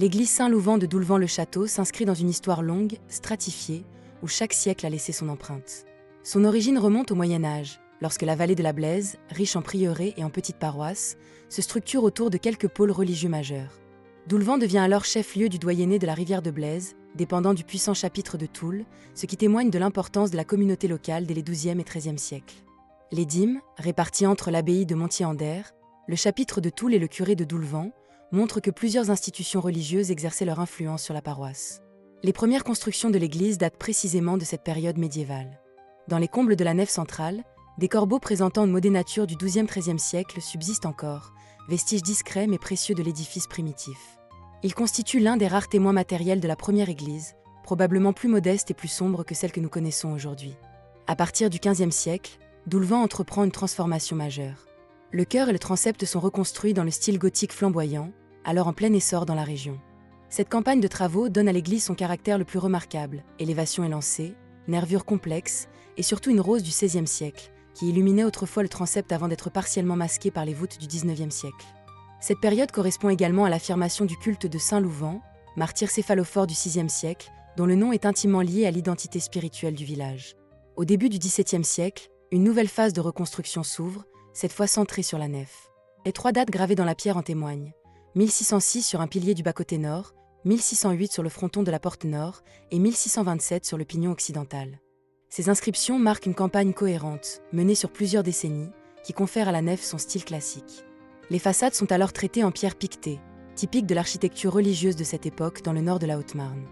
L'église Saint-Louvent de Doulvan-le-Château s'inscrit dans une histoire longue, stratifiée, où chaque siècle a laissé son empreinte. Son origine remonte au Moyen Âge, lorsque la vallée de la Blaise, riche en prieurés et en petites paroisses, se structure autour de quelques pôles religieux majeurs. Doulvan devient alors chef-lieu du doyenné de la rivière de Blaise, dépendant du puissant chapitre de Toul, ce qui témoigne de l'importance de la communauté locale dès les XIIe et XIIIe siècles. Les dîmes, répartis entre l'abbaye de Montier-Anderre, le chapitre de Toul et le curé de Doulvan, montrent que plusieurs institutions religieuses exerçaient leur influence sur la paroisse. Les premières constructions de l'église datent précisément de cette période médiévale. Dans les combles de la nef centrale, des corbeaux présentant une modénature du XIIe-XIIIe siècle subsistent encore, vestiges discrets mais précieux de l'édifice primitif. Ils constituent l'un des rares témoins matériels de la première église, probablement plus modeste et plus sombre que celle que nous connaissons aujourd'hui. À partir du XVe siècle, Doulvan entreprend une transformation majeure. Le chœur et le transept sont reconstruits dans le style gothique flamboyant, alors en plein essor dans la région. Cette campagne de travaux donne à l'église son caractère le plus remarquable, élévation élancée, nervures complexes et surtout une rose du XVIe siècle, qui illuminait autrefois le transept avant d'être partiellement masqué par les voûtes du XIXe siècle. Cette période correspond également à l'affirmation du culte de Saint-Louvent, martyr céphalophore du VIe siècle, dont le nom est intimement lié à l'identité spirituelle du village. Au début du XVIIe siècle, une nouvelle phase de reconstruction s'ouvre, cette fois centrée sur la nef. Les 3 dates gravées dans la pierre en témoignent. 1606 sur un pilier du bas-côté nord, 1608 sur le fronton de la porte nord et 1627 sur le pignon occidental. Ces inscriptions marquent une campagne cohérente, menée sur plusieurs décennies, qui confère à la nef son style classique. Les façades sont alors traitées en pierre piquetée, typique de l'architecture religieuse de cette époque dans le nord de la Haute-Marne.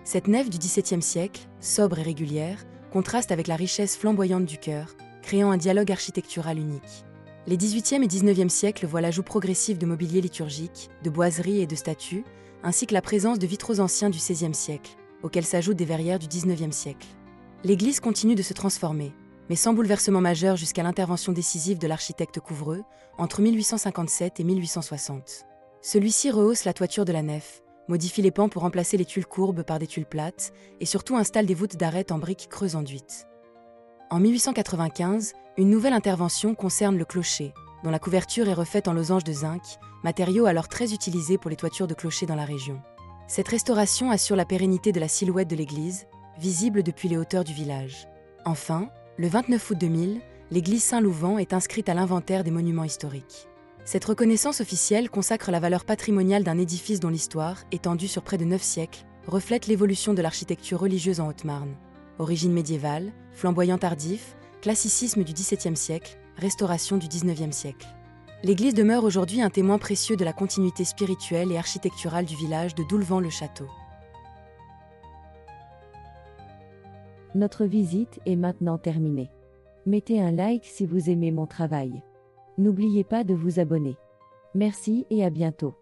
Cette nef du XVIIe siècle, sobre et régulière, contraste avec la richesse flamboyante du chœur, créant un dialogue architectural unique. Les XVIIIe et XIXe siècles voient l'ajout progressif de mobilier liturgique, de boiseries et de statues, ainsi que la présence de vitraux anciens du XVIe siècle, auxquels s'ajoutent des verrières du XIXe siècle. L'église continue de se transformer, mais sans bouleversement majeur jusqu'à l'intervention décisive de l'architecte Couvreux, entre 1857 et 1860. Celui-ci rehausse la toiture de la nef, modifie les pans pour remplacer les tuiles courbes par des tuiles plates, et surtout installe des voûtes d'arêtes en briques creuses enduites. En 1895, une nouvelle intervention concerne le clocher, dont la couverture est refaite en losange de zinc, matériau alors très utilisé pour les toitures de clochers dans la région. Cette restauration assure la pérennité de la silhouette de l'église, visible depuis les hauteurs du village. Enfin, le 29 août 2000, l'église Saint-Louvent est inscrite à l'inventaire des monuments historiques. Cette reconnaissance officielle consacre la valeur patrimoniale d'un édifice dont l'histoire, étendue sur près de 9 siècles, reflète l'évolution de l'architecture religieuse en Haute-Marne. Origine médiévale, flamboyant tardif, classicisme du XVIIe siècle, restauration du XIXe siècle. L'église demeure aujourd'hui un témoin précieux de la continuité spirituelle et architecturale du village de Doulvan-le-Château. Notre visite est maintenant terminée. Mettez un like si vous aimez mon travail. N'oubliez pas de vous abonner. Merci et à bientôt.